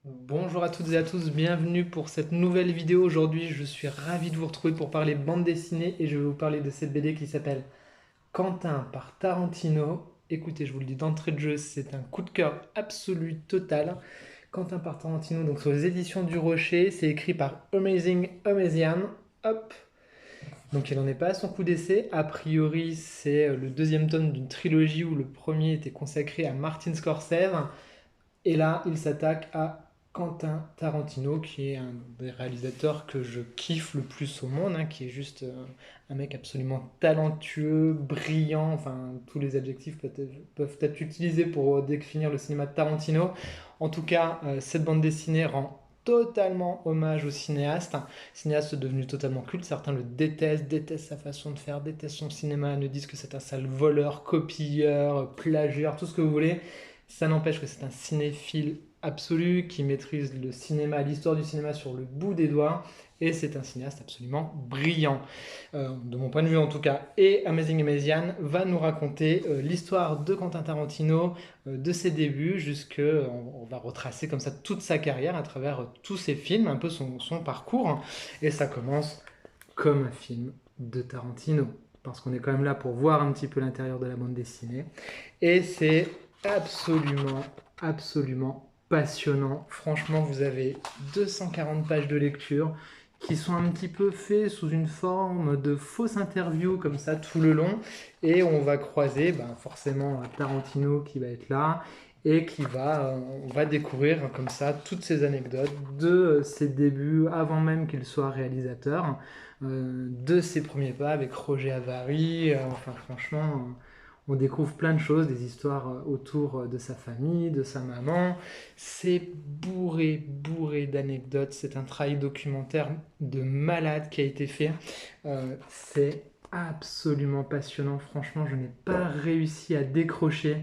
Bonjour à toutes et à tous, bienvenue pour cette nouvelle vidéo. Aujourd'hui, je suis ravi de vous retrouver pour parler bande dessinée et je vais vous parler de cette BD qui s'appelle Quentin par Tarantino. Écoutez, je vous le dis d'entrée de jeu, c'est un coup de cœur absolu, total. Quentin par Tarantino, donc sur les éditions du Rocher, c'est écrit par Amazing Amazian. Hop, donc il n'en est pas à son coup d'essai. A priori, c'est le deuxième tome d'une trilogie où le premier était consacré à Martin Scorsese. Et là, il s'attaque à Quentin Tarantino, qui est un des réalisateurs que je kiffe le plus au monde, hein, qui est juste un mec absolument talentueux, brillant, enfin tous les adjectifs peuvent être utilisés pour définir le cinéma de Tarantino. En tout cas, cette bande dessinée rend totalement hommage au cinéaste, un cinéaste devenu totalement culte. Certains le détestent, détestent sa façon de faire, détestent son cinéma, ne disent que c'est un sale voleur, copieur, plagieur, tout ce que vous voulez. Ça n'empêche que c'est un cinéphile absolu qui maîtrise le cinéma, l'histoire du cinéma sur le bout des doigts, et c'est un cinéaste absolument brillant, de mon point de vue en tout cas. Et Amazing Amazian va nous raconter l'histoire de Quentin Tarantino, de ses débuts on va retracer comme ça toute sa carrière à travers tous ses films, un peu son parcours, et ça commence comme un film de Tarantino, parce qu'on est quand même là pour voir un petit peu l'intérieur de la bande dessinée. Et c'est absolument, absolument passionnant. Franchement, vous avez 240 pages de lecture qui sont un petit peu faits sous une forme de fausse interview comme ça tout le long. Et on va croiser forcément Tarantino qui va être là et on va découvrir comme ça toutes ces anecdotes de ses débuts avant même qu'il soit réalisateur, de ses premiers pas avec Roger Avary. Enfin franchement, on découvre plein de choses, des histoires autour de sa famille, de sa maman. C'est bourré, bourré d'anecdotes. C'est un travail documentaire de malade qui a été fait. C'est absolument passionnant. Franchement, je n'ai pas réussi à décrocher.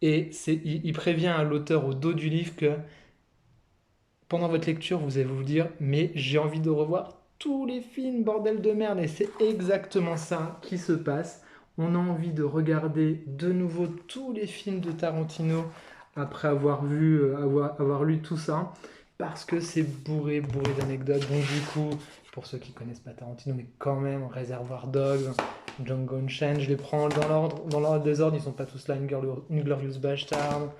Il prévient à l'auteur au dos du livre que pendant votre lecture, vous allez vous dire, mais j'ai envie de revoir tous les films, bordel de merde. Et c'est exactement ça qui se passe. On a envie de regarder de nouveau tous les films de Tarantino après avoir lu tout ça, parce que c'est bourré, bourré d'anecdotes. Donc du coup, pour ceux qui connaissent pas Tarantino, mais quand même, Reservoir Dogs, Django Unchained, je les prends dans l'ordre des ordres. Ils sont pas tous là. Inglorious Bastard,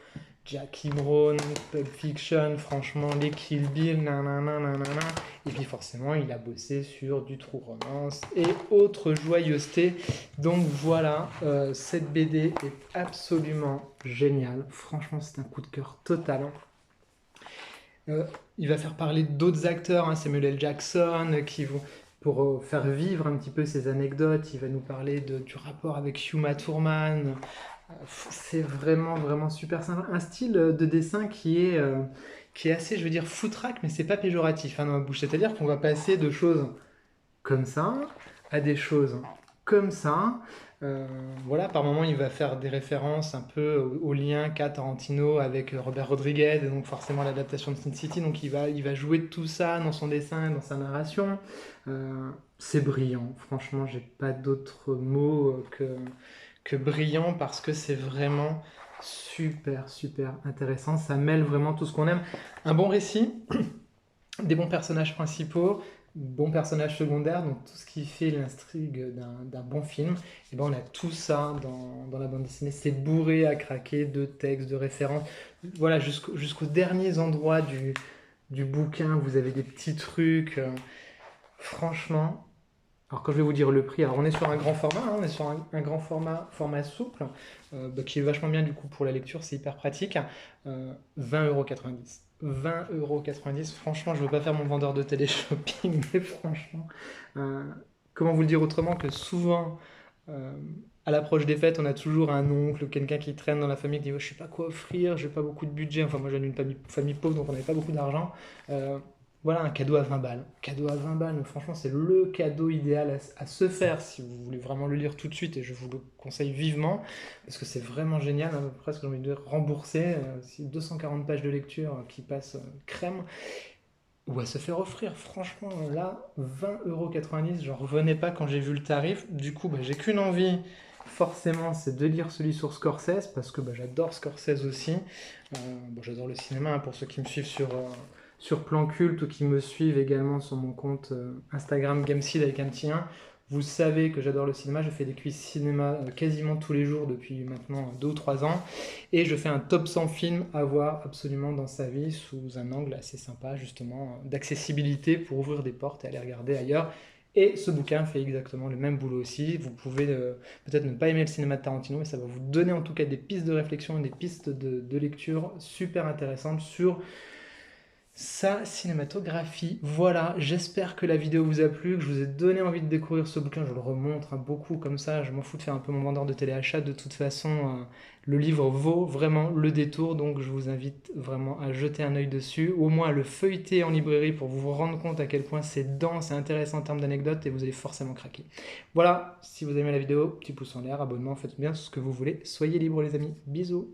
Jackie Brown, Pulp Fiction, franchement, les Kill Bill, nanana, nanana. Et puis forcément, il a bossé sur du True Romance et autres joyeusetés. Donc voilà, cette BD est absolument géniale. Franchement, c'est un coup de cœur total. Euh, il va faire parler d'autres acteurs, hein, Samuel L. Jackson, pour faire vivre un petit peu ces anecdotes. Il va nous parler du rapport avec Uma Thurman. C'est vraiment, vraiment super sympa. Un style de dessin qui est assez, je veux dire, foutraque, mais c'est pas péjoratif, hein, dans ma bouche. C'est-à-dire qu'on va passer de choses comme ça à des choses comme ça. Euh, voilà, par moment, il va faire des références un peu au lien qu'a Tarantino avec Robert Rodriguez, et donc forcément l'adaptation de Sin City. Donc il va jouer de tout ça dans son dessin, dans sa narration. C'est brillant. Franchement, j'ai pas d'autres mots que brillant parce que c'est vraiment super, super intéressant. Ça mêle vraiment tout ce qu'on aime. Un bon récit, des bons personnages principaux, bons personnages secondaires, donc tout ce qui fait l'intrigue d'un bon film, et ben on a tout ça dans la bande dessinée. C'est bourré à craquer de textes, de références. Voilà, jusqu'aux derniers endroits du bouquin, vous avez des petits trucs. Franchement, alors quand je vais vous dire le prix, alors on est sur un grand format, hein, on est sur un grand format souple, qui est vachement bien du coup pour la lecture, c'est hyper pratique. 20,90 €. 20,90 €, franchement, je ne veux pas faire mon vendeur de télé-shopping, mais franchement, euh, comment vous le dire autrement que souvent, euh, à l'approche des fêtes, on a toujours un oncle ou quelqu'un qui traîne dans la famille qui dit: «Ouais, je ne sais pas quoi offrir, j'ai pas beaucoup de budget.» Enfin, moi, j'ai une famille pauvre, donc on n'avait pas beaucoup d'argent. Euh, voilà, un cadeau à 20 balles. Cadeau à 20 balles, mais franchement, c'est le cadeau idéal à se faire si vous voulez vraiment le lire tout de suite, et je vous le conseille vivement, parce que c'est vraiment génial, hein, presque j'ai envie de dire rembourser, 240 pages de lecture qui passent crème, ou à se faire offrir. Franchement, là, 20,90 €, j'en revenais pas quand j'ai vu le tarif. Du coup, j'ai qu'une envie, forcément, c'est de lire celui sur Scorsese, parce que bah, j'adore Scorsese aussi. Bon, j'adore le cinéma, hein, pour ceux qui me suivent sur Plan Culte ou qui me suivent également sur mon compte Instagram Gameseed avec un petit 1. Vous savez que j'adore le cinéma, je fais des quiz cinéma quasiment tous les jours depuis maintenant 2 ou 3 ans. Et je fais un top 100 films à voir absolument dans sa vie sous un angle assez sympa, justement, d'accessibilité pour ouvrir des portes et aller regarder ailleurs. Et ce bouquin fait exactement le même boulot aussi. Vous pouvez peut-être ne pas aimer le cinéma de Tarantino, mais ça va vous donner en tout cas des pistes de réflexion et des pistes de lecture super intéressantes sur sa cinématographie. Voilà, j'espère que la vidéo vous a plu, que je vous ai donné envie de découvrir ce bouquin. Je le remontre beaucoup comme ça, je m'en fous de faire un peu mon vendeur de téléachat. De toute façon, le livre vaut vraiment le détour, donc je vous invite vraiment à jeter un œil dessus, ou au moins à le feuilleter en librairie pour vous rendre compte à quel point c'est dense et intéressant en termes d'anecdotes, et vous allez forcément craquer. Voilà, si vous aimez la vidéo, petit pouce en l'air, abonnement, faites bien ce que vous voulez. Soyez libres les amis, bisous.